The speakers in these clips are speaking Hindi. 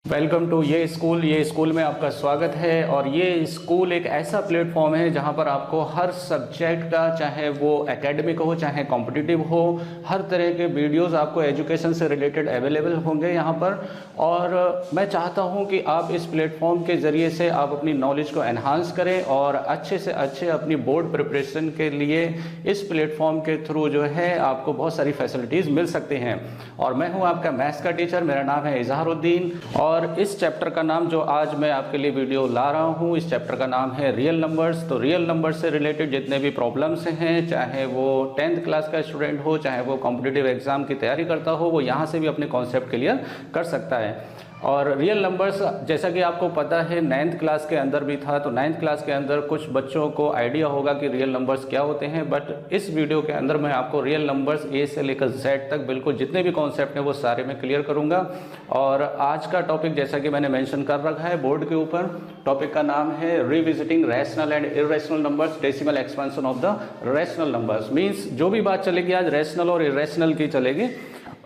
वेलकम टू ये स्कूल में आपका स्वागत है। और ये स्कूल एक ऐसा प्लेटफॉर्म है जहां पर आपको हर सब्जेक्ट का, चाहे वो एकेडमिक हो चाहे कॉम्पिटिटिव हो, हर तरह के वीडियोस आपको एजुकेशन से रिलेटेड अवेलेबल होंगे यहां पर। और मैं चाहता हूं कि आप इस प्लेटफॉर्म के ज़रिए से आप अपनी नॉलेज को एनहांस करें और अच्छे से अच्छे अपनी बोर्ड प्रिपरेशन के लिए इस प्लेटफॉर्म के थ्रू जो है आपको बहुत सारी फैसिलिटीज़ मिल सकती हैं। और मैं हूं आपका मैथ्स का टीचर, मेरा नाम है इजहारुद्दीन। और इस चैप्टर का नाम जो आज मैं आपके लिए वीडियो ला रहा हूँ, इस चैप्टर का नाम है रियल नंबर्स। तो रियल नंबर्स से रिलेटेड जितने भी प्रॉब्लम्स हैं, चाहे वो 10th क्लास का स्टूडेंट हो, चाहे वो कॉम्पिटिटिव एग्जाम की तैयारी करता हो, वो यहाँ से भी अपने कॉन्सेप्ट क्लियर कर सकता है। और रियल नंबर्स जैसा कि आपको पता है 9th क्लास के अंदर भी था, तो 9th क्लास के अंदर कुछ बच्चों को आइडिया होगा कि रियल नंबर्स क्या होते हैं। बट इस वीडियो के अंदर मैं आपको रियल नंबर्स ए से लेकर जेड तक बिल्कुल जितने भी कॉन्सेप्ट हैं वो सारे मैं क्लियर करूंगा। और आज का टॉपिक जैसा कि मैंने मेंशन कर रखा है बोर्ड के ऊपर, टॉपिक का नाम है revisiting rational and irrational numbers, decimal expansion of the rational numbers. Means जो भी बात चलेगी आज रैशनल और इरेशनल की चलेगी।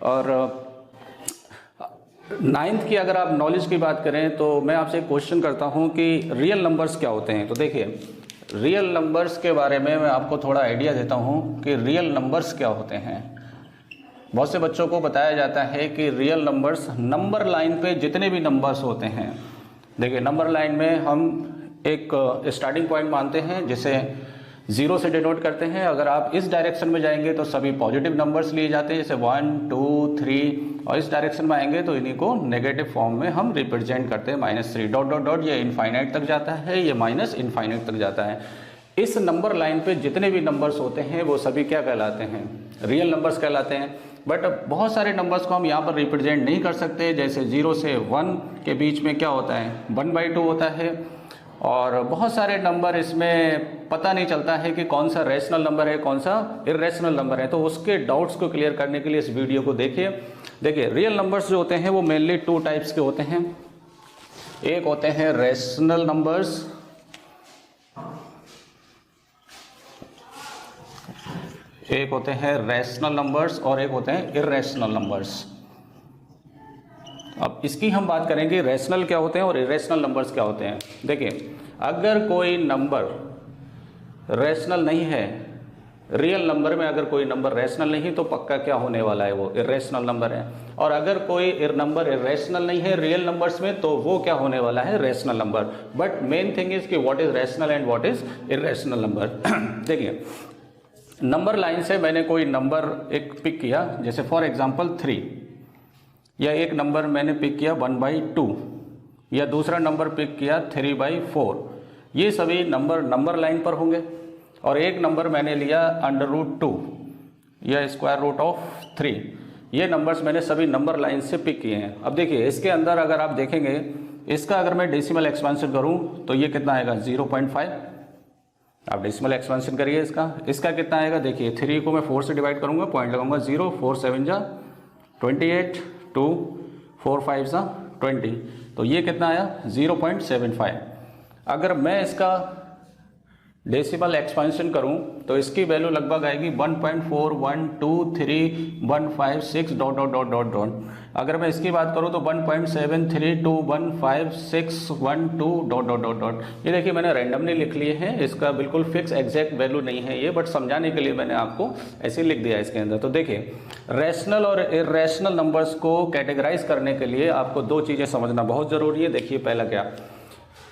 और 9th की अगर आप नॉलेज की बात करें तो मैं आपसे एक क्वेश्चन करता हूं कि रियल नंबर्स क्या होते हैं। तो देखिए, रियल नंबर्स के बारे में मैं आपको थोड़ा आइडिया देता हूं कि रियल नंबर्स क्या होते हैं। बहुत से बच्चों को बताया जाता है कि रियल नंबर्स नंबर लाइन पे जितने भी नंबर्स होते हैं, देखिए नंबर लाइन में हम एक स्टार्टिंग पॉइंट मानते हैं जिसे 0 से डिनोट करते हैं। अगर आप इस डायरेक्शन में जाएंगे तो सभी पॉजिटिव नंबर्स लिए जाते हैं, जैसे 1 2 3, और इस डायरेक्शन में आएंगे तो इन्हीं को नेगेटिव फॉर्म में हम रिप्रेजेंट करते हैं -3 डॉट डॉट डॉट। ये इनफाइनाइट तक जाता है, ये माइनस इनफाइनाइट तक जाता है। इस नंबर लाइन पे जितने भी नंबर्स होते हैं वो सभी क्या कहलाते हैं? रियल नंबर्स कहलाते हैं। बट बहुत सारे नंबर्स को हम यहाँ पर रिप्रेजेंट नहीं कर सकते, जैसे 0 से 1 के बीच में क्या होता है, 1/2 होता है। और बहुत सारे नंबर इसमें पता नहीं चलता है कि कौन सा रैशनल नंबर है, कौन सा इरेशनल नंबर है। तो उसके डाउट्स को क्लियर करने के लिए इस वीडियो को देखिए। देखिए, रियल नंबर्स जो होते हैं वो मेनली 2 टाइप्स के होते हैं। एक होते हैं रैशनल नंबर्स, एक होते हैं रैशनल नंबर्स और एक होते हैं इरेशनल नंबर्स। अब इसकी हम बात करेंगे, रैशनल क्या होते हैं और इरेशनल नंबर्स क्या होते हैं। देखिए, अगर कोई नंबर रैशनल नहीं है, रियल नंबर में अगर कोई नंबर रैशनल नहीं तो पक्का क्या होने वाला है, वो इरेशनल नंबर है। और अगर कोई नंबर इरेशनल नहीं है रियल नंबर्स में तो वो क्या होने वाला है, rational number. But main thing is कि what is rational and what is irrational number. देखिए, नंबर लाइन से मैंने कोई नंबर एक पिक किया, जैसे फॉर एग्जाम्पल 3, या एक नंबर मैंने पिक किया 1/2, या दूसरा नंबर पिक किया 3/4। ये सभी नंबर लाइन पर होंगे। और एक नंबर मैंने लिया √2 या √3। ये नंबर्स मैंने सभी नंबर लाइन से पिक किए हैं। अब देखिए, इसके अंदर अगर आप देखेंगे, इसका अगर मैं डेसिमल एक्सपेंशन करूं तो ये कितना आएगा, 0.5। आप डेसिमल एक्सपेंशन करिए इसका कितना आएगा। देखिए, 3 को मैं 4 से डिवाइड करूंगा, पॉइंट लगाऊंगा 0, 4 7 जा 28, 2 4 5 जा 20, तो ये कितना आया, 0.75। अगर मैं इसका डेसिमल एक्सपेंशन करूं तो इसकी वैल्यू लगभग आएगी 1.412315 dot dot dot dot dot. अगर मैं इसकी बात करूं तो 1.73215612 डॉट डॉट डॉट डॉट। ये देखिए, मैंने रैंडमली लिख लिए हैं, इसका बिल्कुल फिक्स एग्जैक्ट वैल्यू नहीं है ये, बट समझाने के लिए मैंने आपको ऐसे लिख दिया इसके अंदर। तो देखिए, रैशनल और इरेशनल नंबर्स को कैटेगराइज करने के लिए आपको 2 चीज़ें समझना बहुत ज़रूरी है। देखिए, पहला क्या,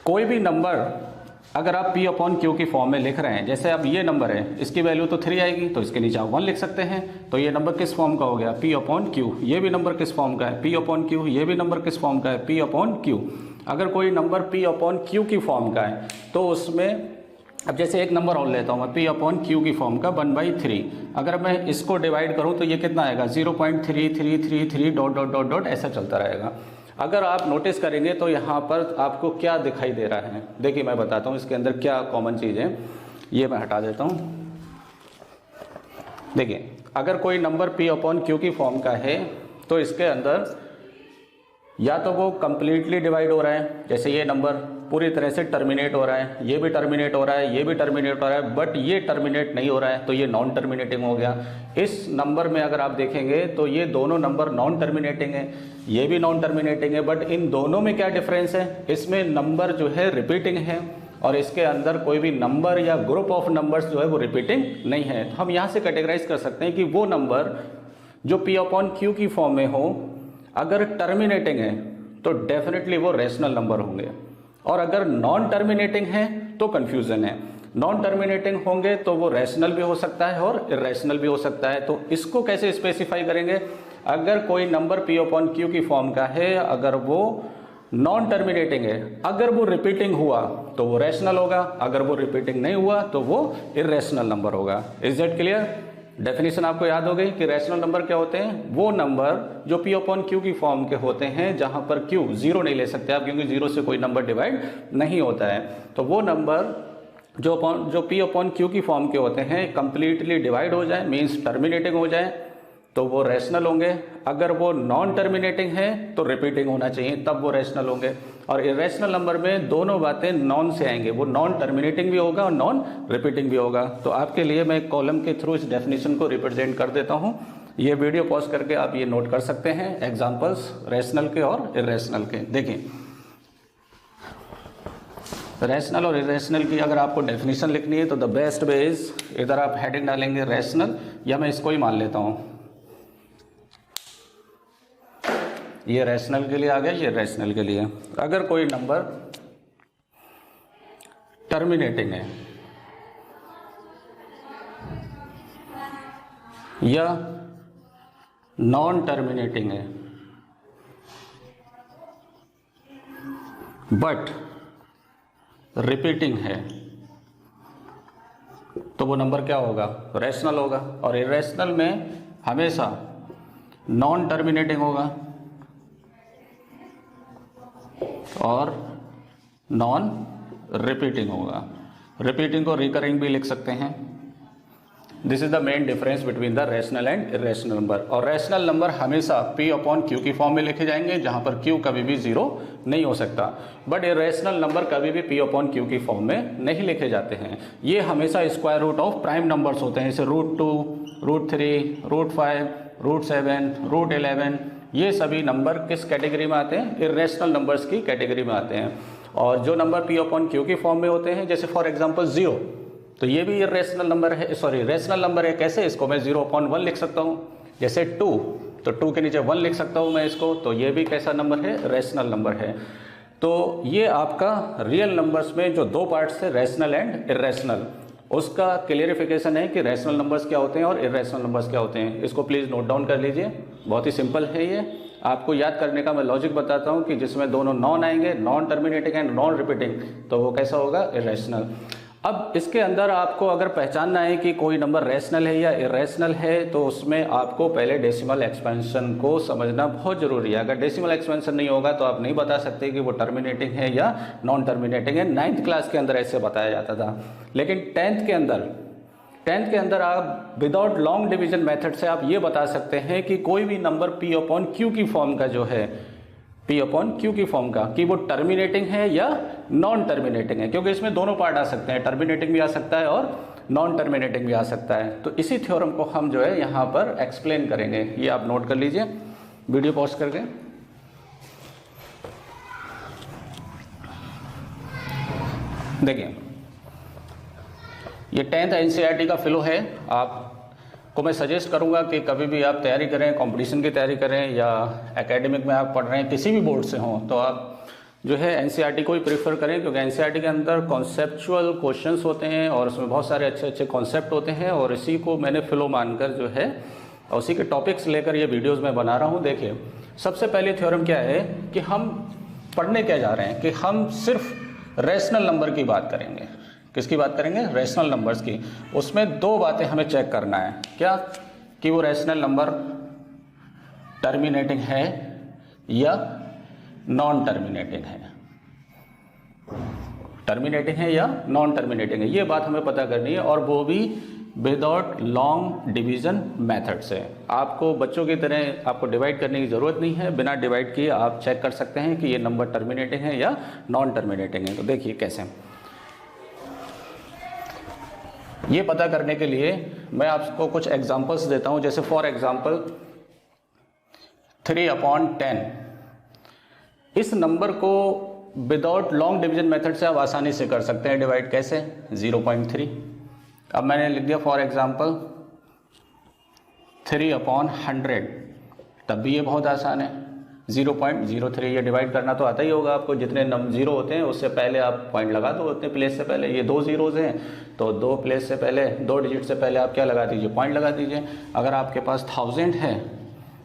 कोई भी नंबर अगर आप P/Q की फॉर्म में लिख रहे हैं, जैसे अब ये नंबर है, इसकी वैल्यू तो 3 आएगी, तो इसके नीचे आप 1 लिख सकते हैं। तो ये नंबर किस फॉर्म का हो गया, P/Q। ये भी नंबर किस फॉर्म का है, P/Q। ये भी नंबर किस फॉर्म का है, P/Q। अगर कोई नंबर P/Q की फॉर्म का है तो उसमें, अब जैसे एक नंबर और लेता हूँ मैं, P/Q की फॉर्म का 1/3। अगर मैं इसको डिवाइड करूँ तो ये कितना आएगा, 0.3333 डॉट डॉट डॉट डॉट, ऐसा चलता रहेगा। अगर आप नोटिस करेंगे तो यहाँ पर आपको क्या दिखाई दे रहा है, देखिए मैं बताता हूँ इसके अंदर क्या कॉमन चीज़ है। ये मैं हटा देता हूँ। देखिए, अगर कोई नंबर P/Q की फॉर्म का है तो इसके अंदर या तो वो कंप्लीटली डिवाइड हो रहा है, जैसे ये नंबर पूरी तरह से टर्मिनेट हो रहा है, ये भी टर्मिनेट हो रहा है, ये भी टर्मिनेट हो रहा है, बट ये टर्मिनेट नहीं हो रहा है, तो ये नॉन टर्मिनेटिंग हो गया। इस नंबर में अगर आप देखेंगे तो ये दोनों नंबर नॉन टर्मिनेटिंग है, ये भी नॉन टर्मिनेटिंग है, बट इन दोनों में क्या डिफरेंस है, इसमें नंबर जो है रिपीटिंग है और इसके अंदर कोई भी नंबर या ग्रुप ऑफ नंबर्स जो है वो रिपीटिंग नहीं है। तो हम यहाँ से कैटेगराइज कर सकते हैं कि वो नंबर जो P अपॉन Q की फॉर्म में हो, अगर टर्मिनेटिंग है तो डेफिनेटली वो रेशनल नंबर होंगे, और अगर नॉन टर्मिनेटिंग है तो कंफ्यूजन है। नॉन टर्मिनेटिंग होंगे तो वो रैशनल भी हो सकता है और इरेशनल भी हो सकता है। तो इसको कैसे स्पेसिफाई करेंगे, अगर कोई नंबर P अपॉन Q की फॉर्म का है, अगर वो नॉन टर्मिनेटिंग है, अगर वो रिपीटिंग हुआ तो वो रैशनल होगा, अगर वो रिपीटिंग नहीं हुआ तो वो इरेशनल नंबर होगा। Is that clear? डेफिनेशन आपको याद हो गई कि रैशनल नंबर क्या होते हैं, वो नंबर जो P अपॉन Q की फॉर्म के होते हैं, जहां पर Q जीरो नहीं ले सकते आप, क्योंकि जीरो से कोई नंबर डिवाइड नहीं होता है। तो वो नंबर जो P अपॉन Q की फॉर्म के होते हैं कंप्लीटली डिवाइड हो जाए, मीन्स टर्मिनेटिंग हो जाए, तो वो रैशनल होंगे। अगर वो नॉन टर्मिनेटिंग है तो रिपीटिंग होना चाहिए, तब वो रैशनल होंगे। और इरेशनल नंबर में दोनों बातें नॉन से आएंगे, वो नॉन टर्मिनेटिंग भी होगा और नॉन रिपीटिंग भी होगा। तो आपके लिए मैं कॉलम के थ्रू इस डेफिनेशन को रिप्रेजेंट कर देता हूँ। ये वीडियो पॉज करके आप ये नोट कर सकते हैं, एग्जाम्पल्स रैशनल के और इरेशनल के। देखिए, रैशनल और इरेशनल की अगर आपको डेफिनेशन लिखनी है तो द बेस्ट वे इज, इधर आप हेडिंग डालेंगे रैशनल, या मैं इसको ही मान लेता हूँ, ये रैशनल के लिए आ गया, ये रैशनल के लिए। अगर कोई नंबर टर्मिनेटिंग है या नॉन टर्मिनेटिंग है बट रिपीटिंग है, तो वो नंबर क्या होगा, रैशनल होगा। और इरेशनल में हमेशा नॉन टर्मिनेटिंग होगा और नॉन रिपीटिंग होगा। रिपीटिंग को रिकरिंग भी लिख सकते हैं। This is the main difference between the rational and irrational number. और रैशनल नंबर हमेशा P अपॉन Q की फॉर्म में लिखे जाएंगे, जहां पर Q कभी भी जीरो नहीं हो सकता। बट इरेशनल नंबर कभी भी P अपॉन Q की फॉर्म में नहीं लिखे जाते हैं। ये हमेशा square root of prime numbers होते हैं, जैसे √2, √3, √5, √7, √11। ये सभी नंबर किस कैटेगरी में आते हैं, इरेशनल नंबर्स की कैटेगरी में आते हैं। और जो नंबर P अपॉन Q की फॉर्म में होते हैं, जैसे फॉर एग्जांपल 0, तो ये भी इरेशनल नंबर है, सॉरी रैशनल नंबर है। कैसे, इसको मैं 0/1 लिख सकता हूँ। जैसे 2, तो 2 के नीचे 1 लिख सकता हूँ मैं इसको, तो ये भी कैसा नंबर है, रैशनल नंबर है। तो ये आपका रियल नंबर्स में जो दो पार्ट्स है, रैशनल एंड इरेशनल, उसका क्लियरिफिकेशन है कि रैशनल नंबर्स क्या होते हैं और इरेशनल नंबर्स क्या होते हैं। इसको प्लीज़ नोट डाउन कर लीजिए, बहुत ही सिंपल है ये। आपको याद करने का मैं लॉजिक बताता हूँ कि जिसमें दोनों नॉन आएंगे, non terminating and non repeating, तो वो कैसा होगा, इरेशनल। अब इसके अंदर आपको अगर पहचानना है कि कोई नंबर रैशनल है या इरेशनल है, तो उसमें आपको पहले डेसिमल एक्सपेंशन को समझना बहुत ज़रूरी है। अगर डेसिमल एक्सपेंशन नहीं होगा तो आप नहीं बता सकते कि वो टर्मिनेटिंग है या नॉन टर्मिनेटिंग है। 9th क्लास के अंदर ऐसे बताया जाता था, लेकिन 10th के अंदर आप विदाउट लॉन्ग डिवीजन मेथड से आप ये बता सकते हैं कि कोई भी नंबर P अपॉन Q की फॉर्म का जो है, P अपॉन Q की फॉर्म का, कि वो टर्मिनेटिंग है या नॉन टर्मिनेटिंग है, क्योंकि इसमें दोनों पार्ट आ सकते हैं, टर्मिनेटिंग भी आ सकता है और नॉन टर्मिनेटिंग भी आ सकता है। तो इसी थ्योरम को हम जो है यहाँ पर एक्सप्लेन करेंगे। ये आप नोट कर लीजिए, वीडियो पॉज करके। देखिए, ये 10th NCERT का फ्लो है। आपको मैं सजेस्ट करूंगा कि कभी भी आप तैयारी करें, कंपटीशन की तैयारी करें या एकेडमिक में आप पढ़ रहे हैं, किसी भी बोर्ड से हों, तो आप जो है NCERT को ही प्रीफर करें, क्योंकि NCERT के अंदर कॉन्सेप्चुअल क्वेश्चंस होते हैं और उसमें बहुत सारे अच्छे अच्छे कॉन्सेप्ट होते हैं। और इसी को मैंने फ्लो मानकर जो है, और उसी के टॉपिक्स लेकर ये वीडियोज़ मैं बना रहा हूँ। देखिए, सबसे पहले थ्योरम क्या है कि हम पढ़ने क्या जा रहे हैं, कि हम सिर्फ रैशनल नंबर की बात करेंगे। किसकी बात करेंगे, रैशनल नंबर्स की। उसमें दो बातें हमें चेक करना है, क्या, कि वो रैशनल नंबर टर्मिनेटिंग है या नॉन टर्मिनेटिंग है, टर्मिनेटिंग है या नॉन टर्मिनेटिंग है, ये बात हमें पता करनी है। और वो भी विदाउट लॉन्ग डिवीजन मेथड से। आपको बच्चों की तरह आपको डिवाइड करने की ज़रूरत नहीं है, बिना डिवाइड किए आप चेक कर सकते हैं कि ये नंबर टर्मिनेटिंग है या नॉन टर्मिनेटिंग है। तो देखिए कैसे, ये पता करने के लिए मैं आपको कुछ एग्जांपल्स देता हूं। जैसे फॉर एग्जांपल 3/10, इस नंबर को विदाउट लॉन्ग डिवीजन मेथड से आप आसानी से कर सकते हैं डिवाइड। कैसे? 0.3। अब मैंने लिख दिया फॉर एग्जांपल 3/100, तब भी ये बहुत आसान है, 0.03। ये डिवाइड करना तो आता ही होगा आपको, जितने जीरो होते हैं उससे पहले आप पॉइंट लगा दो उतने प्लेस से पहले। ये 2 जीरोज़ हैं तो 2 प्लेस से पहले, 2 डिजिट से पहले आप क्या लगा दीजिए? पॉइंट लगा दीजिए। अगर आपके पास 1000 है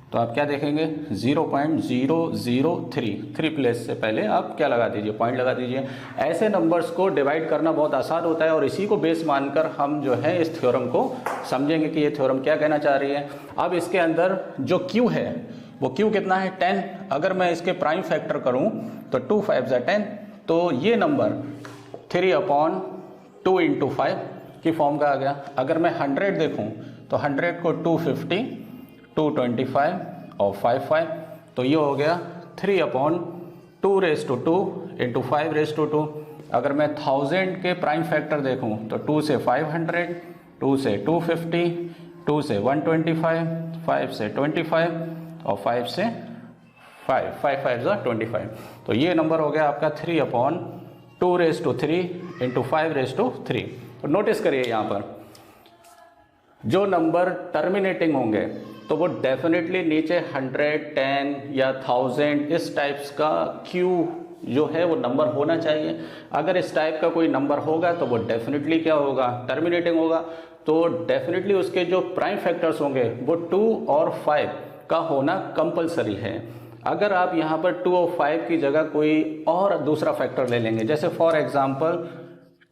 तो आप क्या देखेंगे? 0.003, 3 प्लेस से पहले आप क्या लगा दीजिए? पॉइंट लगा दीजिए। ऐसे नंबर्स को डिवाइड करना बहुत आसान होता है और इसी को बेस मानकर हम जो है इस थ्योरम को समझेंगे कि ये थ्योरम क्या कहना चाह रही है। अब इसके अंदर जो Q है वो Q कितना है? 10। अगर मैं इसके प्राइम फैक्टर करूं तो 2 5 10, तो ये नंबर 3/2 × 5 की फॉर्म का आ गया। अगर मैं 100 देखूं तो 100 को 250, 225 और 55, तो ये हो गया 3/2 × 5 अगर मैं 1000 के प्राइम फैक्टर देखूं तो 2 से 500, 2 से 250, 2 से 125, 5 से 25 और 5 से 5, 5 5 25। तो ये नंबर हो गया आपका 3/2 × 3 × 5 तो नोटिस करिए यहाँ पर जो नंबर टर्मिनेटिंग होंगे तो वो डेफिनेटली नीचे 100, 10 या 1000 इस टाइप्स का Q जो है वो नंबर होना चाहिए। अगर इस टाइप का कोई नंबर होगा तो वो डेफिनेटली क्या होगा? टर्मिनेटिंग होगा। तो डेफिनेटली उसके जो प्राइम फैक्टर्स होंगे वो 2 और 5 का होना कंपलसरी है। अगर आप यहाँ पर 2 और 5 की जगह कोई और दूसरा फैक्टर ले लेंगे, जैसे फॉर एग्जांपल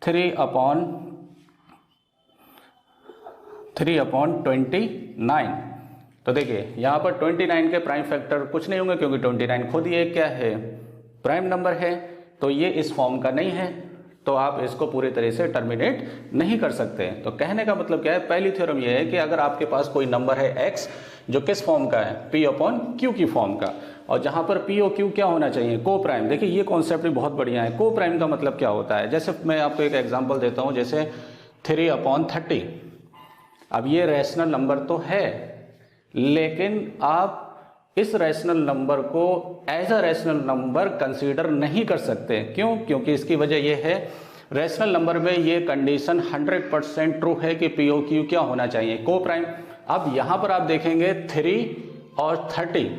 3/29, तो देखिए यहाँ पर 29 के प्राइम फैक्टर कुछ नहीं होंगे क्योंकि 29 खुद ही एक क्या है? प्राइम नंबर है। तो ये इस फॉर्म का नहीं है, तो आप इसको पूरी तरह से टर्मिनेट नहीं कर सकते। तो कहने का मतलब क्या है? पहली थ्योरम ये है कि अगर आपके पास कोई नंबर है x जो किस फॉर्म का है? P/Q की फॉर्म का, और जहां पर P और Q क्या होना चाहिए? को प्राइम। देखिए ये कॉन्सेप्ट भी बहुत बढ़िया है। को प्राइम का मतलब क्या होता है? जैसे मैं आपको एक एग्जांपल देता हूं, जैसे 3/30। अब ये रैशनल नंबर तो है, लेकिन आप इस रैशनल नंबर को as a rational number consider नहीं कर सकते। क्यों? क्योंकि इसकी वजह यह है रैशनल नंबर में ये कंडीशन 100% ट्रू है कि P और Q क्या होना चाहिए? को प्राइम। अब यहाँ पर आप देखेंगे 3 और 30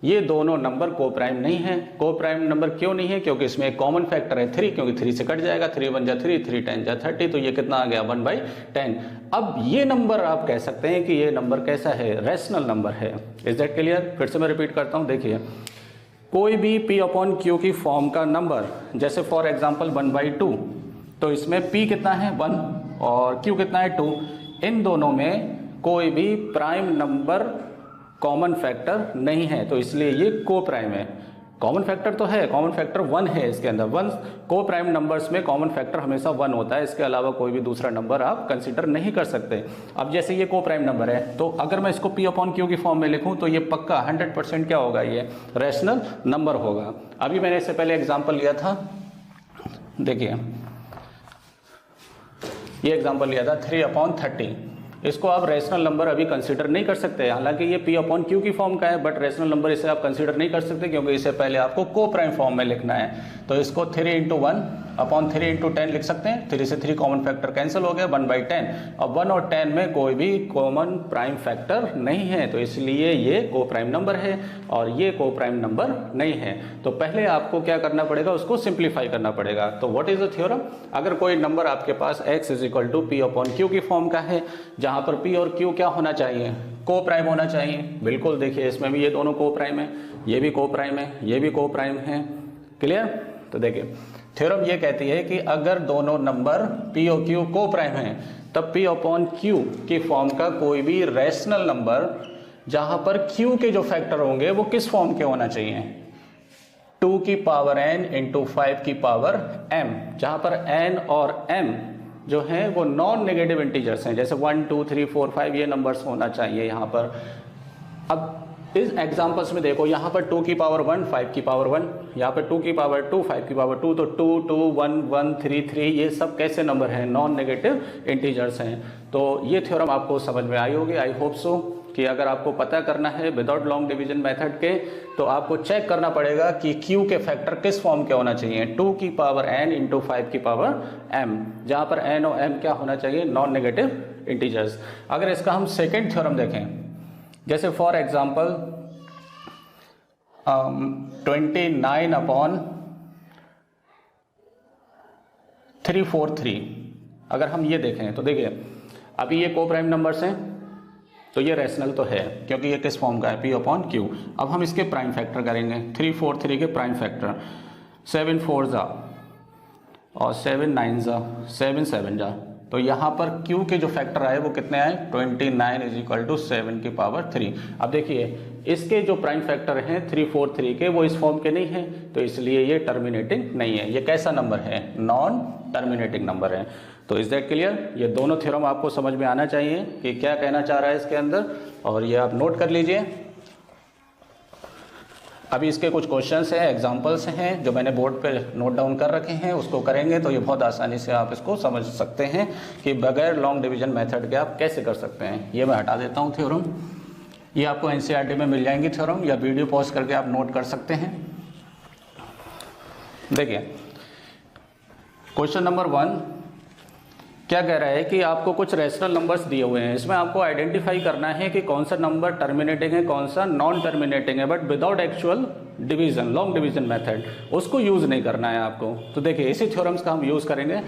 ये दोनों नंबर को प्राइम नहीं है। को प्राइम नंबर क्यों नहीं है? क्योंकि इसमें एक कॉमन फैक्टर है 3, क्योंकि 3 से कट जाएगा, 3 1 जा 3, 3 10 जा 30, तो ये कितना आ गया? 1/10। अब ये नंबर आप कह सकते हैं कि ये नंबर कैसा है? रैशनल नंबर है। Is that clear? फिर से मैं रिपीट करता हूँ। देखिए कोई भी P/Q की फॉर्म का नंबर, जैसे फॉर एग्जाम्पल 1/2, तो इसमें P कितना है? 1 और Q कितना है? 2। इन दोनों में कोई भी प्राइम नंबर कॉमन फैक्टर नहीं है, तो इसलिए ये को प्राइम है। कॉमन फैक्टर तो है, कॉमन फैक्टर 1 है इसके अंदर। 1 को प्राइम नंबर्स में कॉमन फैक्टर हमेशा 1 होता है, इसके अलावा कोई भी दूसरा नंबर आप कंसीडर नहीं कर सकते। अब जैसे ये को प्राइम नंबर है, तो अगर मैं इसको P/Q की फॉर्म में लिखूं तो ये पक्का 100% क्या होगा? ये रैशनल नंबर होगा। अभी मैंने इससे पहले एग्जाम्पल लिया था, देखिए ये एग्जाम्पल लिया था 3/30। इसको आप रैशनल नंबर अभी कंसीडर नहीं कर सकते, हालांकि ये P/Q की फॉर्म का है, बट रैशनल नंबर इसे आप कंसीडर नहीं कर सकते क्योंकि इससे पहले आपको को प्राइम फॉर्म में लिखना है। तो इसको 3 × 1/3 × 10 लिख सकते हैं। 3 से 3 कॉमन फैक्टर कैंसिल हो गया, 1/10। अब 1 और 10 में कोई भी कॉमन प्राइम फैक्टर नहीं है, तो इसलिए ये को प्राइम नंबर है और ये को प्राइम नंबर नहीं है। तो पहले आपको क्या करना पड़ेगा? उसको सिंप्लीफाई करना पड़ेगा। तो व्हाट इज द थ्योरम? अगर कोई नंबर आपके पास x = P/Q की फॉर्म का है, जहां पर P और Q क्या होना चाहिए? को प्राइम होना चाहिए। बिल्कुल, देखिए इसमें भी ये दोनों को प्राइम है, ये भी को प्राइम है, ये भी को प्राइम है। क्लियर? तो देखिए थ्योरम ये कहती है कि अगर दोनों नंबर P और Q को प्राइम है, तब P/Q की फॉर्म का कोई भी रैशनल नंबर जहां पर Q के जो फैक्टर होंगे वो किस फॉर्म के होना चाहिए? 2 की पावर n × 5 की पावर m, जहां पर n और m जो हैं वो नॉन नेगेटिव इंटीजर्स हैं, जैसे 1 2 3 4 5 ये नंबर्स होना चाहिए यहाँ पर। अब इस एग्जाम्पल्स में देखो, यहाँ पर 2 की पावर 1 5 की पावर 1, यहाँ पर 2 की पावर 2 5 की पावर 2, तो 2 2 1 1 3 3 ये सब कैसे नंबर हैं? नॉन नेगेटिव इंटीजर्स हैं। तो ये थ्योरम आपको समझ में आई होगी, आई होप सो, कि अगर आपको पता करना है विदाउट लॉन्ग डिवीजन मेथड के, तो आपको चेक करना पड़ेगा कि q के फैक्टर किस फॉर्म के होना चाहिए, 2 की पावर n इंटू 5 की पावर m, जहाँ पर n और m क्या होना चाहिए? Non negative integers. अगर इसका हम सेकेंड थ्योरम देखें, जैसे फॉर एग्जाम्पल 29/343, अगर हम ये देखें तो देखिए अभी ये को प्राइम नंबर्स हैं, तो ये रैशनल तो है क्योंकि ये किस फॉर्म का है? P/Q। अब हम इसके प्राइम फैक्टर करेंगे, 343 के प्राइम फैक्टर, 7 4 जा और 7 9 जा 7 7 जा, तो यहाँ पर Q के जो फैक्टर आए वो कितने आए? 29 = 7 की पावर 3। अब देखिए इसके जो प्राइम फैक्टर हैं 343 के, वो इस फॉर्म के नहीं हैं, तो इसलिए ये टर्मिनेटिंग नहीं है। ये कैसा नंबर है? नॉन टर्मिनेटिंग नंबर है। तो इज दैट क्लियर? ये दोनों थ्योरम आपको समझ में आना चाहिए कि क्या कहना चाह रहा है इसके अंदर, और ये आप नोट कर लीजिए। अभी इसके कुछ क्वेश्चंस हैं, एग्जांपल्स हैं जो मैंने बोर्ड पे नोट डाउन कर रखे हैं, उसको करेंगे तो ये बहुत आसानी से आप इसको समझ सकते हैं कि बगैर लॉन्ग डिवीजन मेथड के आप कैसे कर सकते हैं। ये मैं हटा देता हूँ थ्योरम, ये आपको एनसीईआरटी में मिल जाएंगी थ्योरम, या वीडियो पॉज करके आप नोट कर सकते हैं। देखिए क्वेश्चन नंबर 1 क्या कह रहा है कि आपको कुछ रैशनल नंबर्स दिए हुए हैं, इसमें आपको आइडेंटिफाई करना है कि कौन सा नंबर टर्मिनेटिंग है, कौन सा नॉन टर्मिनेटिंग है, but without actual division, long division method, उसको यूज नहीं करना है आपको। तो देखिए इसी थ्योरम्स का हम यूज करेंगे।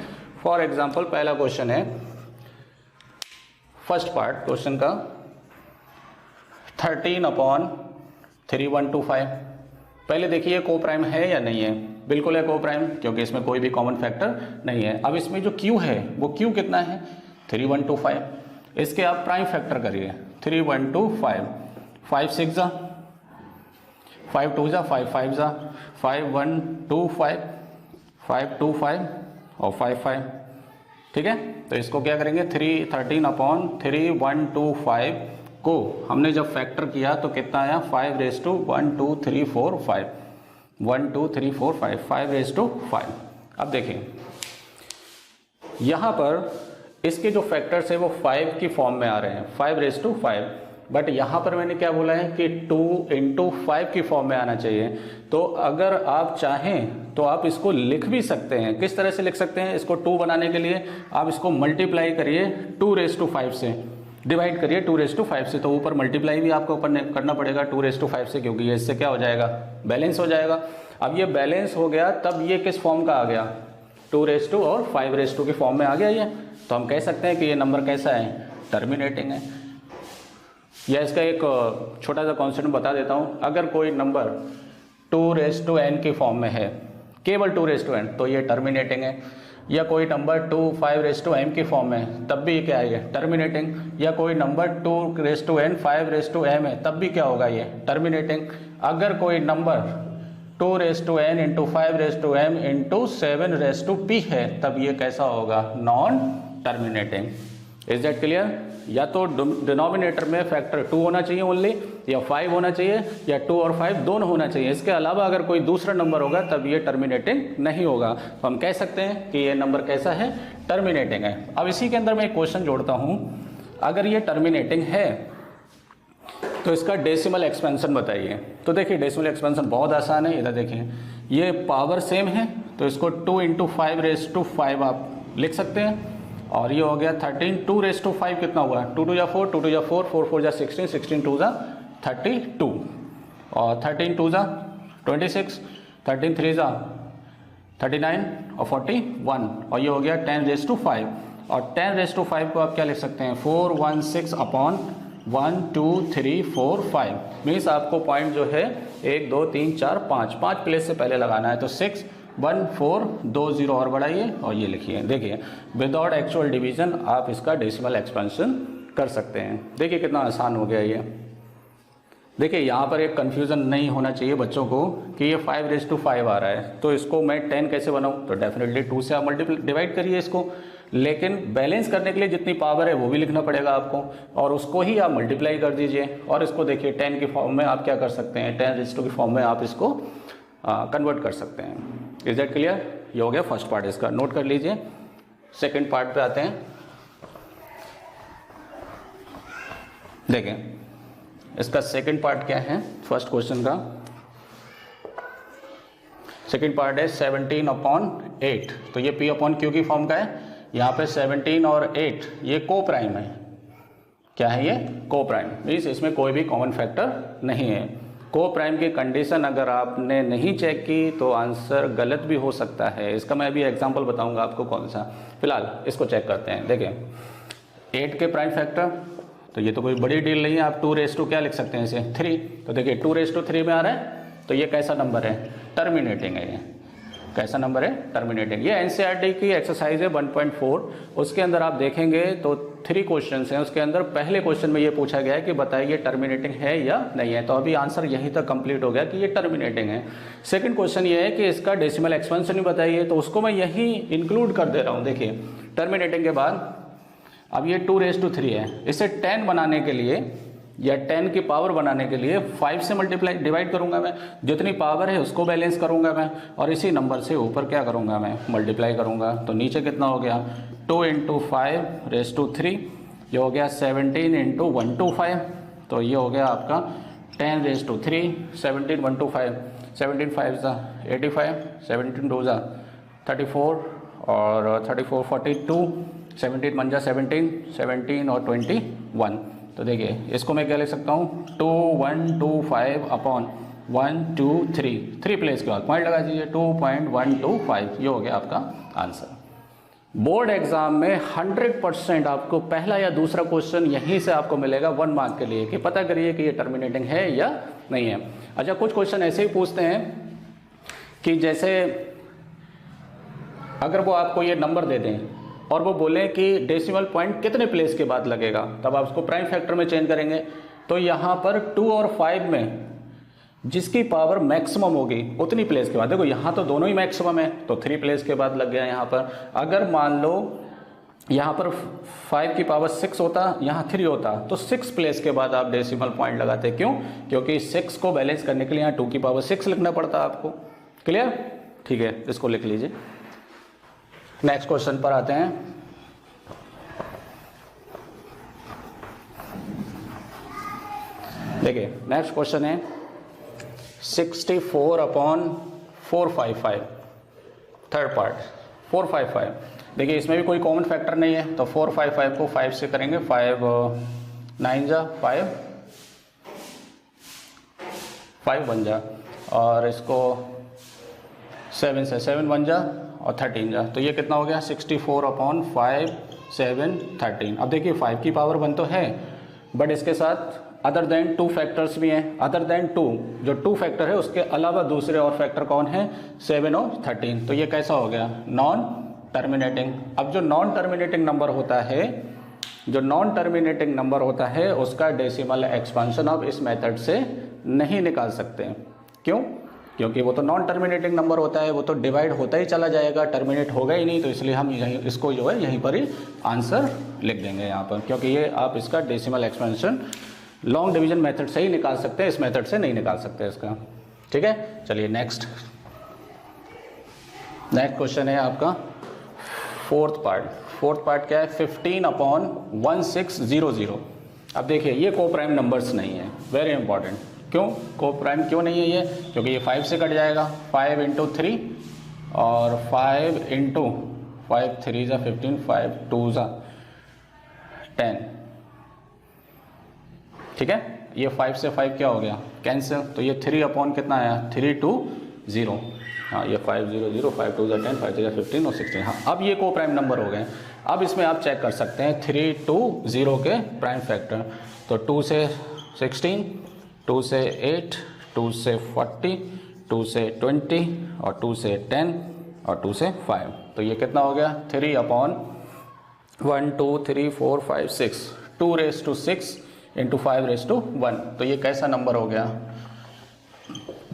फॉर एग्जांपल पहला क्वेश्चन है, फर्स्ट पार्ट क्वेश्चन का, 13/3125। पहले देखिए को प्राइम है या नहीं है? बिल्कुल है को प्राइम, क्योंकि इसमें कोई भी कॉमन फैक्टर नहीं है। अब इसमें जो Q है वो Q कितना है? 3125। इसके आप प्राइम फैक्टर करिए, 3125, 5 6 जा, 5 2 जा, 5 5 जा, 5 1 2 5, 5 2 5 और 5 5, ठीक है। तो इसको क्या करेंगे, 13/3125 को हमने जब फैक्टर किया तो कितना आया? 5/1 2 3 4 5, 1 2 3 4 5, 5/5। अब देखिए यहाँ पर इसके जो फैक्टर्स है वो 5 की फॉर्म में आ रहे हैं, 5/5, बट यहाँ पर मैंने क्या बोला है कि 2 × 5 की फॉर्म में आना चाहिए। तो अगर आप चाहें तो आप इसको लिख भी सकते हैं। किस तरह से लिख सकते हैं? इसको 2 बनाने के लिए आप इसको मल्टीप्लाई करिए 2/5 से, डिवाइड करिए 2/5 से, तो ऊपर मल्टीप्लाई भी आपको ऊपर करना पड़ेगा 2/5 से, क्योंकि ये इससे क्या हो जाएगा? बैलेंस हो जाएगा। अब ये बैलेंस हो गया, तब ये किस फॉर्म का आ गया? 2 और 5 की फॉर्म में आ गया ये। तो हम कह सकते हैं कि ये नंबर कैसा है? टर्मिनेटिंग है। या इसका एक छोटा सा कॉन्सेप्ट बता देता हूँ। अगर कोई नंबर 2n की फॉर्म में है, केवल 2n, तो ये टर्मिनेटिंग है। या कोई नंबर 5m की फॉर्म में, तब भी क्या है? टर्मिनेटिंग। या कोई नंबर 2n 5m है, तब भी क्या होगा? ये टर्मिनेटिंग। अगर कोई नंबर 2n × 5m × 7p है, तब ये कैसा होगा? Non terminating. Is that clear? या तो डिनोमिनेटर में फैक्टर 2 होना चाहिए ओनली, या 5 होना चाहिए, या 2 और 5 दोनों होना चाहिए। इसके अलावा अगर कोई दूसरा नंबर होगा तब ये टर्मिनेटिंग नहीं होगा। तो हम कह सकते हैं कि ये नंबर कैसा है? टर्मिनेटिंग है। अब इसी के अंदर मैं एक क्वेश्चन जोड़ता हूँ, अगर ये टर्मिनेटिंग है तो इसका डेसिमल एक्सपेंशन बताइए। तो देखिए डेसिमल एक्सपेंशन बहुत आसान है। इधर देखिए ये पावर सेम है, तो इसको 2 × 5/5 आप लिख सकते हैं, और ये हो गया 13, 2/5 कितना हुआ? 2 2 4, 2 2 4, 4 4 16, 16 2 32, और 13 2 26, 13 3 39 और 41, और ये हो गया 10/5। और 10/5 को आप क्या लिख सकते हैं? 416/1 2 3 4 5। मीन्स आपको पॉइंट जो है 1 2 3 4 5 प्लेस से पहले लगाना है। तो 6 1 4 2 0 और बढ़ाइए और ये लिखिए। देखिए विदाउट एक्चुअल डिवीजन आप इसका डेसिमल एक्सपेंशन कर सकते हैं। देखिए कितना आसान हो गया ये। देखिए यहाँ पर एक कन्फ्यूज़न नहीं होना चाहिए बच्चों को कि ये 5/5 आ रहा है, तो इसको मैं 10 कैसे बनाऊँ? तो डेफिनेटली 2 से आप डिवाइड करिए इसको। लेकिन बैलेंस करने के लिए जितनी पावर है वो भी लिखना पड़ेगा आपको, और उसको ही आप मल्टीप्लाई कर दीजिए। और इसको देखिए 10 की फॉर्म में आप क्या कर सकते हैं, 10 की फॉर्म में आप इसको कन्वर्ट कर सकते हैं। Is that clear? ये हो गया फर्स्ट पार्ट, इसका नोट कर लीजिए। सेकेंड पार्ट पे आते हैं। देखें इसका सेकेंड पार्ट क्या है फर्स्ट क्वेश्चन का। सेकेंड पार्ट है 17/8। तो ये P/Q की फॉर्म का है। यहाँ पे 17 और 8 ये को प्राइम है। क्या है ये? को प्राइम, मीन्स इसमें कोई भी कॉमन फैक्टर नहीं है। को प्राइम की कंडीशन अगर आपने नहीं चेक की तो आंसर गलत भी हो सकता है। इसका मैं अभी एग्जांपल बताऊंगा आपको कौन सा। फिलहाल इसको चेक करते हैं। देखें 8 के प्राइम फैक्टर, तो ये तो कोई बड़ी डील नहीं है। आप 2 क्या लिख सकते हैं इसे? 3। तो देखिए 2 में आ रहा है, तो ये कैसा नंबर है? टर्मिनेटिंग है। ये कैसा नंबर है? टर्मिनेटिंग। ये एनसीईआरटी की एक्सरसाइज है 1.4। उसके अंदर आप देखेंगे तो 3 क्वेश्चन हैं। उसके अंदर पहले क्वेश्चन में ये पूछा गया है कि बताइए टर्मिनेटिंग है या नहीं है। तो अभी आंसर यहीं तक कंप्लीट हो गया कि ये टर्मिनेटिंग है। सेकंड क्वेश्चन ये है कि इसका डेसिमल एक्सपेंशन भी बताइए, तो उसको मैं यहीं इंक्लूड कर दे रहा हूँ। देखिए टर्मिनेटिंग के बाद अब ये 2 है। इसे 10 बनाने के लिए या 10 की पावर बनाने के लिए 5 से डिवाइड करूंगा मैं। जितनी पावर है उसको बैलेंस करूंगा मैं, और इसी नंबर से ऊपर क्या करूंगा मैं? मल्टीप्लाई करूंगा। तो नीचे कितना हो गया? 2 × 5⁻3। ये हो गया 17 × 125। तो ये हो गया आपका 10⁻3। 17 1 2 5 17 5 85, 17 2 34 और 34 42, 17 1 17, 17 और 21। तो देखिए इसको मैं क्या लिख सकता हूँ? 2125/123। 3 प्लेस के बाद पॉइंट लगा दीजिए, 2.125। ये हो गया आपका आंसर। बोर्ड एग्जाम में 100% आपको पहला या दूसरा क्वेश्चन यहीं से आपको मिलेगा 1 मार्क के लिए कि पता करिए कि ये टर्मिनेटिंग है या नहीं है। अच्छा, कुछ क्वेश्चन ऐसे ही पूछते हैं कि जैसे अगर वो आपको ये नंबर दे दें और वो बोलें कि डेसिमल पॉइंट कितने प्लेस के बाद लगेगा, तब आप उसको प्राइम फैक्टर में चेंज करेंगे। तो यहाँ पर 2 और 5 में जिसकी पावर मैक्सिमम होगी उतनी प्लेस के बाद, देखो यहाँ तो दोनों ही मैक्सिमम है तो 3 प्लेस के बाद लग गया यहाँ पर। अगर मान लो यहाँ पर 5 की पावर 6 होता, यहाँ 3 होता, तो 6 प्लेस के बाद आप डेसिमल पॉइंट लगाते। क्यों? क्योंकि 6 को बैलेंस करने के लिए यहाँ 2 की पावर 6 लिखना पड़ता आपको। क्लियर? ठीक है, इसको लिख लीजिए। नेक्स्ट क्वेश्चन पर आते हैं। देखिए नेक्स्ट क्वेश्चन है 64/455। Third part 455। देखिए इसमें भी कोई कॉमन फैक्टर नहीं है, तो 455 को 5 से करेंगे। 5 9 5 5 1 और इसको 7 से 7 1 और 13 तो ये कितना हो गया? 64/5 7 13। अब देखिए 5 की पावर 1 तो है, बट इसके साथ अदर देन 2 फैक्टर्स भी हैं। अदर देन 2 जो 2 फैक्टर है उसके अलावा दूसरे और फैक्टर कौन है? 7 और 13। तो ये कैसा हो गया? Non terminating. अब जो नॉन टर्मिनेटिंग नंबर होता है, जो नॉन टर्मिनेटिंग नंबर होता है उसका डेसिमल एक्सपेंशन आप इस मेथड से नहीं निकाल सकते। क्यों? क्योंकि वो तो नॉन टर्मिनेटिंग नंबर होता है, वो तो डिवाइड होता ही चला जाएगा, टर्मिनेट होगा ही नहीं। तो इसलिए हम यहीं इसको जो है यहीं पर ही आंसर लिख देंगे यहाँ पर, क्योंकि ये आप इसका decimal expansion long division method से ही निकाल सकते हैं, इस मेथड से नहीं निकाल सकते इसका। ठीक है, चलिए नेक्स्ट क्वेश्चन है आपका फोर्थ पार्ट क्या है? 15/1600। अब देखिए ये को प्राइम नंबर्स नहीं है, वेरी इंपॉर्टेंट। क्यों को प्राइम क्यों नहीं है ये? क्योंकि ये 5 से कट जाएगा। 5 × 3 और 5 × 5 3 15, 5 2 10। ठीक है, ये 5 से 5 क्या हो गया? कैंसिल। तो ये 3/ कितना आया? 3 2 0। हाँ, ये 5 0 0, 5 2 10, 5 3 15 और 16। हाँ, अब ये को प्राइम नंबर हो गए। अब इसमें आप चेक कर सकते हैं 3 2 0 के प्राइम फैक्टर। तो 2 से 16, 2 से 8, 2 से 40, 2 से 20 और 2 से 10 और 2 से 5। तो ये कितना हो गया? 3/1 2 3 4 5 6, 2⁻6 × 5⁻1। तो ये कैसा नंबर हो गया?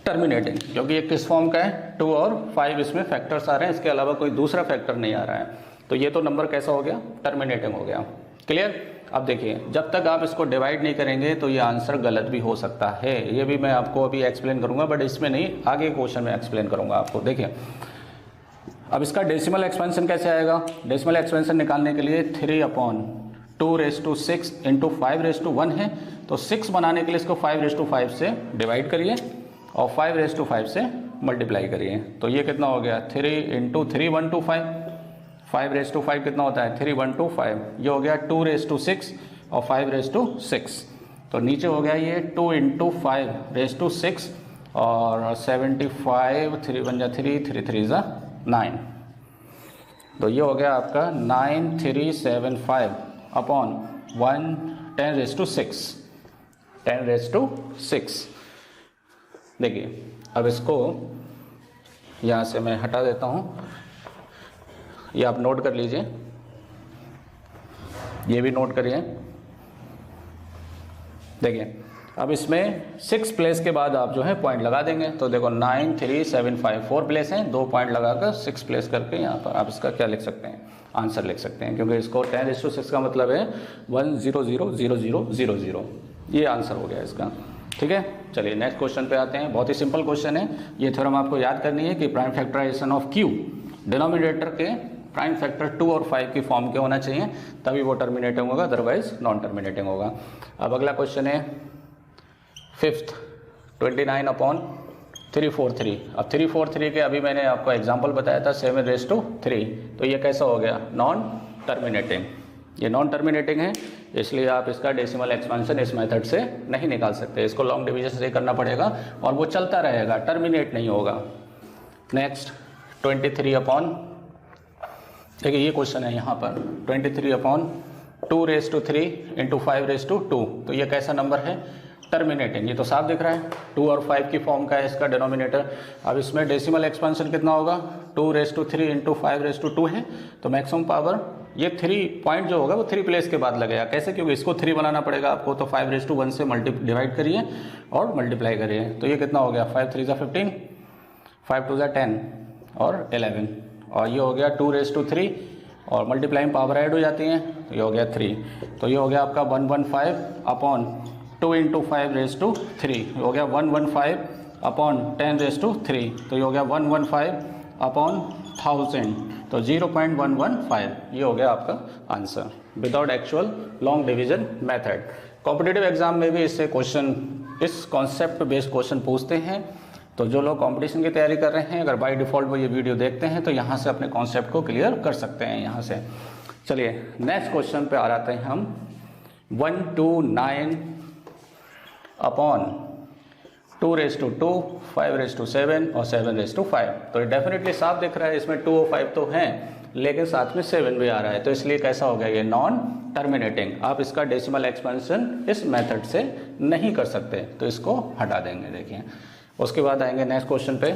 टर्मिनेटिंग। क्योंकि ये किस फॉर्म का है? 2 और 5 इसमें फैक्टर्स आ रहे हैं, इसके अलावा कोई दूसरा फैक्टर नहीं आ रहा है। तो ये तो नंबर कैसा हो गया, टर्मिनेटिंग हो गया। क्लियर। अब देखिए जब तक आप इसको डिवाइड नहीं करेंगे तो ये आंसर गलत भी हो सकता है, ये भी मैं आपको अभी एक्सप्लेन करूंगा, बट इसमें नहीं, आगे क्वेश्चन में एक्सप्लेन करूंगा आपको। देखिए अब इसका डेसिमल एक्सपेंशन कैसे आएगा। डेसिमल एक्सपेंशन निकालने के लिए 3/2⁶ इंटू 5⁻1 है, तो 6 बनाने के लिए इसको 5/5 से डिवाइड करिए और 5/5 से मल्टीप्लाई करिए। तो ये कितना हो गया, 3 इंटू 3/125, 5/5 कितना होता है 3/125, ये हो गया 2/6 और 5/6। तो नीचे हो गया ये 2 इंटू 5/6 और 75, 3 बन जा 3, 3 3 जा 9। तो ये हो गया आपका 9375 अपॉन 10⁻6, 10⁻6। देखिए अब इसको यहाँ से मैं हटा देता हूँ, ये आप नोट कर लीजिए, ये भी नोट करिए। देखिए अब इसमें 6 प्लेस के बाद आप जो है पॉइंट लगा देंगे, तो देखो 9375 4 प्लेस हैं, 2 पॉइंट लगाकर 6 प्लेस करके यहाँ पर आप इसका क्या लिख सकते हैं, आंसर लिख सकते हैं, क्योंकि इसको 10⁻6 का मतलब है 1000000, ये आंसर हो गया इसका। ठीक है, चलिए नेक्स्ट क्वेश्चन पे आते हैं। बहुत ही सिंपल क्वेश्चन है, ये थ्योरम आपको याद करनी है कि prime factorization of Q denominator के प्राइम फैक्टर 2 और 5 की फॉर्म के होना चाहिए, तभी वो टर्मिनेटिंग होगा, अदरवाइज नॉन टर्मिनेटिंग होगा। अब अगला क्वेश्चन है 5th 29/343। अब 343 के अभी मैंने आपको एग्जांपल बताया था 7⁻3, तो ये कैसा हो गया, नॉन टर्मिनेटिंग। ये नॉन टर्मिनेटिंग है, इसलिए आप इसका डेसिमल एक्सपेंशन इस मेथड से नहीं निकाल सकते, इसको लॉन्ग डिवीजन से करना पड़ेगा और वो चलता रहेगा, टर्मिनेट नहीं होगा। नेक्स्ट 23 देखिए ये क्वेश्चन है यहाँ पर 23/2⁻3 इंटू 5⁻2, तो ये कैसा नंबर है, टर्मिनेटिंग। ये तो साफ दिख रहा है, 2 और 5 की फॉर्म का है इसका डिनोमिनेटर। अब इसमें डेसिमल एक्सपेंशन कितना होगा, 2⁻3 इंटू 5⁻2 है, तो मैक्सिमम पावर ये 3 पॉइंट जो होगा वो 3 प्लेस के बाद लगेगा। कैसे, क्योंकि इसको 3 बनाना पड़ेगा आपको, तो 5⁻1 से डिवाइड करिए और मल्टीप्लाई करिए, तो ये कितना हो गया 5 3 15, 5 2 10 और 11, और ये हो गया 2⁻3 और मल्टीप्लाई में पावर ऐड हो जाती हैं, तो ये हो गया 3, तो ये हो गया आपका 115 अपॉन 2 इंटू 5⁻3, हो गया 115 अपॉन 10⁻3, तो ये हो गया 115 अपॉन 1000, तो 0.115, ये हो गया आपका answer without actual long division method. Competitive exam में भी इससे क्वेश्चन, इस कॉन्सेप्ट बेस्ड क्वेश्चन पूछते हैं, तो जो लोग कंपटीशन की तैयारी कर रहे हैं, अगर बाय डिफ़ॉल्ट वो ये वीडियो देखते हैं तो यहाँ से अपने कॉन्सेप्ट को क्लियर कर सकते हैं यहाँ से। चलिए नेक्स्ट क्वेश्चन पे आ जाते हैं हम। 129 अपॉन 2⁻2, 5⁻7 और 7⁻5, तो डेफिनेटली साफ दिख रहा है, इसमें 2 और 5 तो हैं, लेकिन साथ में 7 भी आ रहा है, तो इसलिए कैसा हो गया ये नॉन टर्मिनेटिंग। आप इसका डेसिमल एक्सपेंशन इस मेथड से नहीं कर सकते, तो इसको हटा देंगे। देखिए उसके बाद आएंगे नेक्स्ट क्वेश्चन पे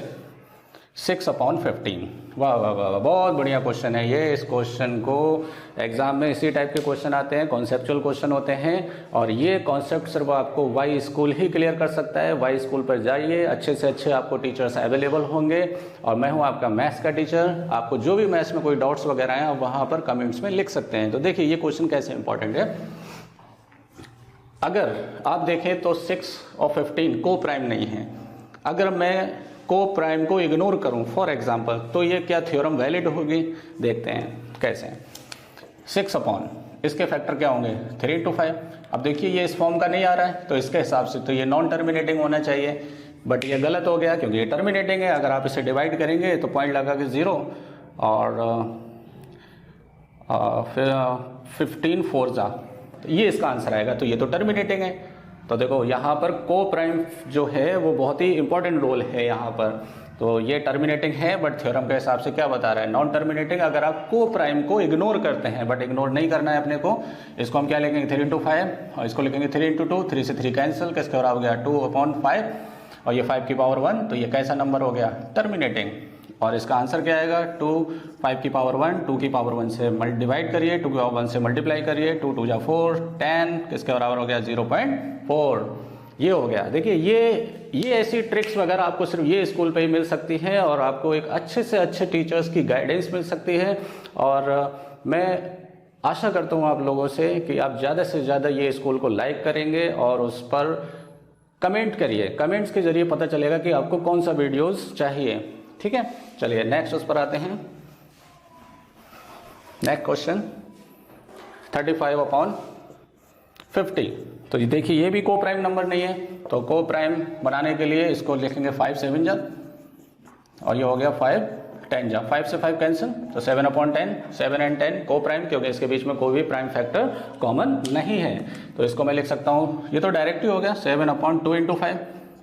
6/15। वाह वाह वाह, बहुत बढ़िया क्वेश्चन है ये। इस क्वेश्चन को एग्जाम में इसी टाइप के क्वेश्चन आते हैं, कॉन्सेप्चुअल क्वेश्चन होते हैं, और ये कॉन्सेप्ट सिर्फ आपको वाई स्कूल ही क्लियर कर सकता है। वाई स्कूल पर जाइए, अच्छे से अच्छे आपको टीचर्स अवेलेबल होंगे, और मैं हूँ आपका मैथ्स का टीचर। आपको जो भी मैथ्स में कोई डाउट्स वगैरह हैं आप वहाँ पर कमेंट्स में लिख सकते हैं। तो देखिए ये क्वेश्चन कैसे इंपॉर्टेंट है। अगर आप देखें तो 6 और 15 को प्राइम नहीं है, अगर मैं को प्राइम को इग्नोर करूं फॉर एग्जांपल, तो ये क्या थ्योरम वैलिड होगी, देखते हैं कैसे। 6 अपॉन इसके फैक्टर क्या होंगे 3 इंटू 5। अब देखिए ये इस फॉर्म का नहीं आ रहा है, तो इसके हिसाब से तो ये नॉन टर्मिनेटिंग होना चाहिए, बट ये गलत हो गया क्योंकि ये टर्मिनेटिंग है। अगर आप इसे डिवाइड करेंगे तो पॉइंट लगा के 0 और फिर 15 4 जा, तो ये इसका आंसर आएगा, तो ये तो टर्मिनेटिंग है। तो देखो यहाँ पर को प्राइम जो है वो बहुत ही इंपॉर्टेंट रोल है यहाँ पर, तो ये टर्मिनेटिंग है, बट थ्योरम के हिसाब से क्या बता रहा है, नॉन टर्मिनेटिंग। अगर आप को प्राइम को इग्नोर करते हैं, बट इग्नोर नहीं करना है अपने को, इसको हम क्या लिखेंगे 3 इंटू 5, और इसको लिखेंगे 3 इंटू 2, 3 से 3 कैंसिल, किसके हो गया 2/5, और ये 5 की पावर 1, तो ये कैसा नंबर हो गया टर्मिनेटिंग। और इसका आंसर क्या आएगा 2 5 की पावर 1, 2 की पावर 1 से डिवाइड करिए, 2 की पावर 1 से मल्टीप्लाई करिए, 2 2 जा 4, 10 किसके बराबर हो गया 0.4। ये हो गया। देखिए ये ऐसी ट्रिक्स वगैरह आपको सिर्फ ये स्कूल पे ही मिल सकती हैं और आपको एक अच्छे से अच्छे टीचर्स की गाइडेंस मिल सकती है। और मैं आशा करता हूँ आप लोगों से कि आप ज़्यादा से ज़्यादा ये स्कूल को लाइक करेंगे और उस पर कमेंट करिए। कमेंट्स के जरिए पता चलेगा कि आपको कौन सा वीडियोस चाहिए। ठीक है, चलिए नेक्स्ट उस पर आते हैं। Next question 35/50। तो ये देखिए ये भी को प्राइम नंबर नहीं है, तो को प्राइम बनाने के लिए इसको लिखेंगे 5 7 जा और ये हो गया 5 10 जा। 5 से 5 कैंसिल, तो 7/10, 7 and 10 को प्राइम, क्योंकि इसके बीच में कोई भी प्राइम फैक्टर कॉमन नहीं है। तो इसको मैं लिख सकता हूँ, ये तो डायरेक्ट ही हो गया 7/2 × 5।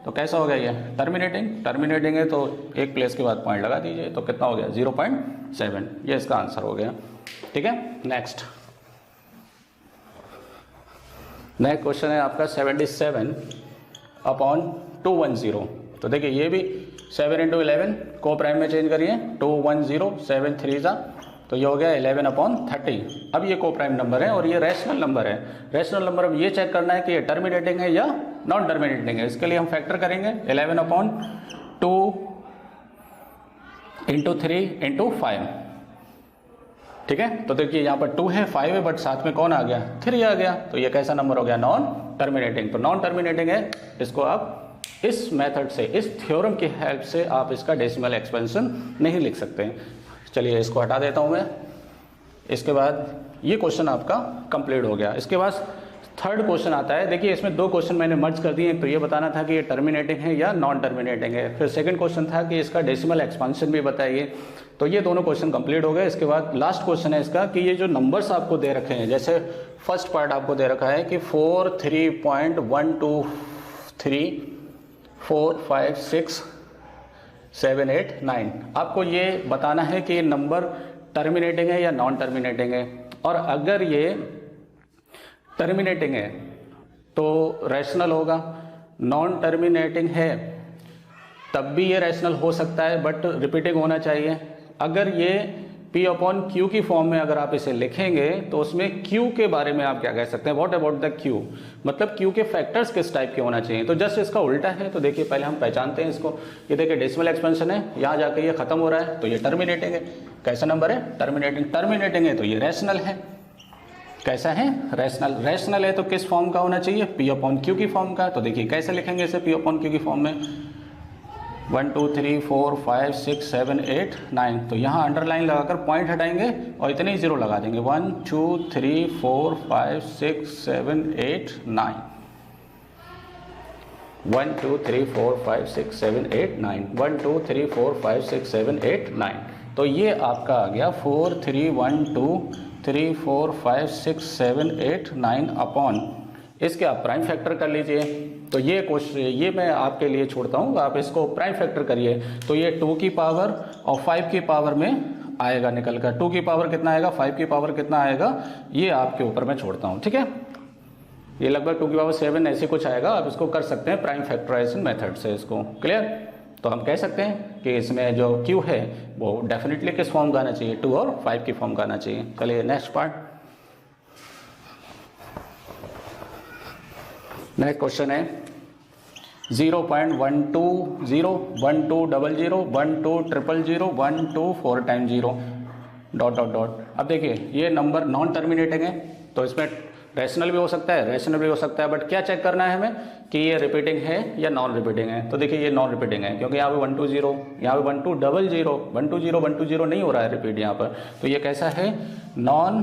तो कैसा हो गया ये टर्मिनेटिंग है, तो एक प्लेस के बाद पॉइंट लगा दीजिए, तो कितना हो गया 0.7। ये इसका आंसर हो गया। ठीक है, नेक्स्ट क्वेश्चन है आपका 77/210। तो देखिए ये भी 7 × 11 को प्राइम में चेंज करिए, 210 7 3 जा, तो ये हो गया 11/30। अब ये को प्राइम नंबर है और ये रैशनल नंबर है। रैशनल नंबर अब ये चेक करना है कि ये टर्मिनेटिंग है या नॉन टर्मिनेटिंग है। इसके लिए हम फैक्टर करेंगे 11/2 × 3 × 5। ठीक है, तो देखिए यहाँ पर 2 है, 5 है, बट साथ में कौन आ गया 3 आ गया, तो ये कैसा नंबर हो गया नॉन टर्मिनेटिंग। तो नॉन टर्मिनेटिंग है, इसको आप इस मेथड से, इस थ्योरम की हेल्प से आप इसका डेसिमल एक्सपेंशन नहीं लिख सकते। चलिए इसको हटा देता हूँ मैं। इसके बाद ये क्वेश्चन आपका कंप्लीट हो गया। इसके बाद थर्ड क्वेश्चन आता है। देखिए इसमें 2 क्वेश्चन मैंने मर्ज कर दिए। तो ये बताना था कि ये टर्मिनेटिंग है या नॉन टर्मिनेटिंग है। फिर सेकंड क्वेश्चन था कि इसका डेसिमल एक्सपेंशन भी बताइए। तो ये दोनों क्वेश्चन कंप्लीट हो गए। इसके बाद लास्ट क्वेश्चन है इसका कि ये जो नंबर्स आपको दे रखे हैं, जैसे फर्स्ट पार्ट आपको दे रखा है कि 4 3.1 2 3 4 5 6 7 8 9, आपको ये बताना है कि ये नंबर टर्मिनेटिंग है या नॉन टर्मिनेटिंग है। और अगर ये टर्मिनेटिंग है तो रैशनल होगा, नॉन टर्मिनेटिंग है तब भी ये रैशनल हो सकता है बट रिपीटिंग होना चाहिए। अगर ये P/Q की फॉर्म में अगर आप इसे लिखेंगे तो उसमें Q के बारे में आप क्या कह सकते हैं, व्हाट अबाउट द Q, मतलब Q के फैक्टर्स किस टाइप के होना चाहिए। तो जस्ट इसका उल्टा है। तो देखिए पहले हम पहचानते हैं इसको। ये देखिए डेसिमल एक्सपेंशन है, यहाँ जाके ये खत्म हो रहा है, तो ये टर्मिनेटिंग है। कैसा नंबर है टर्मिनेटिंग है, तो ये रैशनल है। कैसा है रैशनल है, तो किस फॉर्म का होना चाहिए P/Q की फॉर्म का। तो देखिए कैसे लिखेंगे इसे P/Q की फॉर्म में, 1 2 3 4 5 6 7 8 9। तो यहाँ अंडरलाइन लगाकर पॉइंट हटाएंगे और इतने ही जीरो लगा देंगे, 1 2 3 4 5 6 7 8 9, 1 2 3 4 5 6 7 8 9, 1 2 3 4 5 6 7 8 9। तो ये आपका आ गया 4 3 1 2 3 4 5 6 7 8 9 अपॉन, इसके आप प्राइम फैक्टर कर लीजिए। तो ये क्वेश्चन ये मैं आपके लिए छोड़ता हूँ, आप इसको प्राइम फैक्टर करिए। तो ये 2 की पावर और 5 की पावर में आएगा निकल कर। 2 की पावर कितना आएगा, 5 की पावर कितना आएगा, ये आपके ऊपर मैं छोड़ता हूँ। ठीक है, ये लगभग 2 की पावर 7 ऐसे कुछ आएगा। आप इसको कर सकते हैं प्राइम फैक्टराइजेशन मेथड से। इसको क्लियर। तो हम कह सकते हैं कि इसमें जो Q है वो डेफिनेटली किस फॉर्म का आना चाहिए, 2 और 5 की फॉर्म का आना चाहिए। चलिए नेक्स्ट पार्ट। नेक्स्ट क्वेश्चन है 0.120 1200 1200 12 4 टाइम 0 डॉट डॉट डॉट। अब देखिए ये नंबर नॉन टर्मिनेटिंग है, तो इसमें रैशनल भी हो सकता है, रैशनल भी हो सकता है, बट क्या चेक करना है हमें कि ये रिपीटिंग है या नॉन रिपीटिंग है। तो देखिए ये नॉन रिपीटिंग है, क्योंकि यहाँ पे 120, यहाँ पे 1200 नहीं हो रहा है रिपीट यहाँ पर। तो ये कैसा है नॉन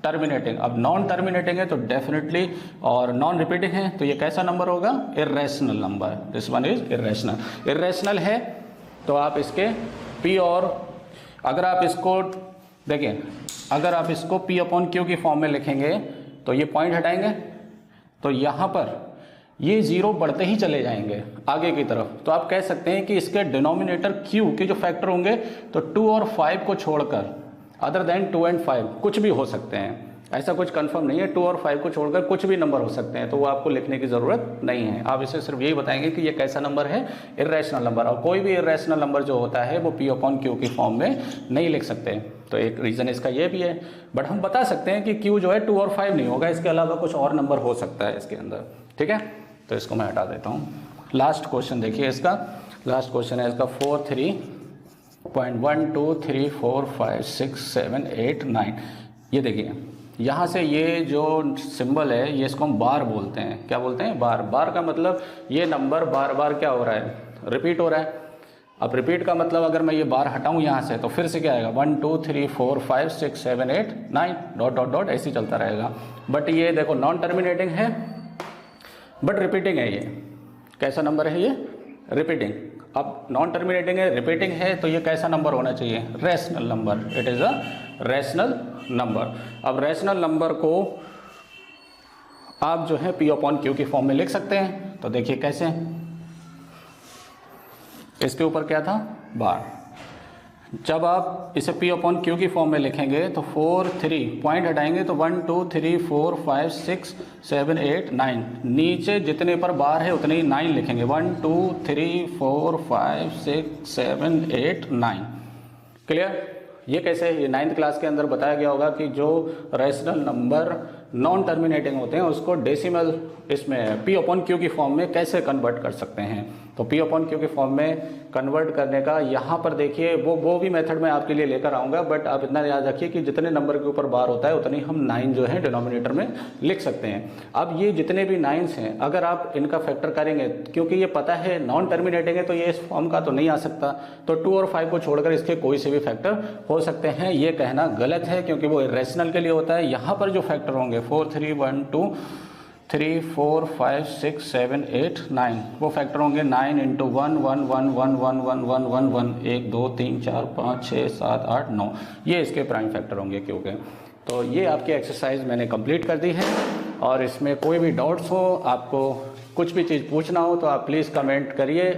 टर्मिनेटिंग। अब नॉन टर्मिनेटिंग है तो डेफिनेटली, और नॉन रिपीटिंग है तो ये कैसा नंबर होगा, irrational number. This one is irrational. Irrational है तो आप इसके P, और अगर आप इसको देखिए, अगर आप इसको P/Q की फॉर्म में लिखेंगे तो ये पॉइंट हटाएंगे तो यहाँ पर ये 0 बढ़ते ही चले जाएंगे आगे की तरफ। तो आप कह सकते हैं कि इसके डिनोमिनेटर Q के जो फैक्टर होंगे तो 2 और 5 को छोड़कर, अदर देन 2 and 5 कुछ भी हो सकते हैं। ऐसा कुछ कंफर्म नहीं है, 2 और 5 को छोड़कर कुछ भी नंबर हो सकते हैं। तो वो आपको लिखने की ज़रूरत नहीं है। आप इसे सिर्फ यही बताएंगे कि ये कैसा नंबर है, इर्रेशनल नंबर। और कोई भी इर्रेशनल नंबर जो होता है वो P/Q की फॉर्म में नहीं लिख सकते। तो एक रीज़न इसका ये भी है। बट हम बता सकते हैं कि Q जो है 2 और 5 नहीं होगा, इसके अलावा कुछ और नंबर हो सकता है इसके अंदर। ठीक है, तो इसको मैं हटा देता हूँ। लास्ट क्वेश्चन देखिए इसका, लास्ट क्वेश्चन है इसका 4 3.1 2 3 4 5 6 7 8 9। ये देखिए यहाँ से ये जो सिंबल है ये इसको हम बार बोलते हैं। क्या बोलते हैं? बार। बार का मतलब ये नंबर बार बार क्या हो रहा है? रिपीट हो रहा है। अब रिपीट का मतलब अगर मैं ये बार हटाऊं यहाँ से तो फिर से क्या आएगा? 1 2 3 4 5 6 7 8 9 डॉट डॉट डॉट ऐसे ही चलता रहेगा। बट ये देखो नॉन टर्मिनेटिंग है बट रिपीटिंग है। ये कैसा नंबर है? ये रिपीटिंग। अब नॉन टर्मिनेटिंग है, रिपीटिंग है, तो ये कैसा नंबर होना चाहिए? Rational number. It is a rational number. अब रैशनल नंबर को आप जो है P/Q की फॉर्म में लिख सकते हैं। तो देखिए कैसे, इसके ऊपर क्या था? बार। जब आप इसे P/Q की फॉर्म में लिखेंगे तो 4 3 पॉइंट हटाएंगे तो 1 2 3 4 5 6 7 8 9, नीचे जितने पर बार है उतने ही 9 लिखेंगे। 1 2 3 4 5 6 7 8 9। क्लियर? ये कैसे? ये 9th क्लास के अंदर बताया गया होगा कि जो रैशनल नंबर नॉन टर्मिनेटिंग होते हैं उसको डेसिमल इसमें P/Q की फॉर्म में कैसे कन्वर्ट कर सकते हैं। तो P/Q की फॉर्म में कन्वर्ट करने का यहाँ पर देखिए वो भी मेथड मैं आपके लिए लेकर आऊँगा। बट आप इतना याद रखिए कि जितने नंबर के ऊपर बार होता है उतनी हम 9 जो है डिनोमिनेटर में लिख सकते हैं। अब ये जितने भी 9s हैं अगर आप इनका फैक्टर करेंगे, क्योंकि ये पता है नॉन टर्मिनेटिंग है तो ये इस फॉर्म का तो नहीं आ सकता, तो 2 और 5 को छोड़कर इसके कोई से भी फैक्टर हो सकते हैं। ये कहना गलत है क्योंकि वो इरेशनल के लिए होता है। यहाँ पर जो फैक्टर होंगे 4 3 1 2 3 4 5 6 7 8 9 वो फैक्टर होंगे 9 इंटू 1 1 1 1 1 1 1 1 1 1 2 3 4 5 6 7 8 9 ये इसके प्राइम फैक्टर होंगे क्योंकि। तो ये आपकी एक्सरसाइज मैंने कंप्लीट कर दी है और इसमें कोई भी डाउट्स हो, आपको कुछ भी चीज़ पूछना हो तो आप प्लीज़ कमेंट करिए।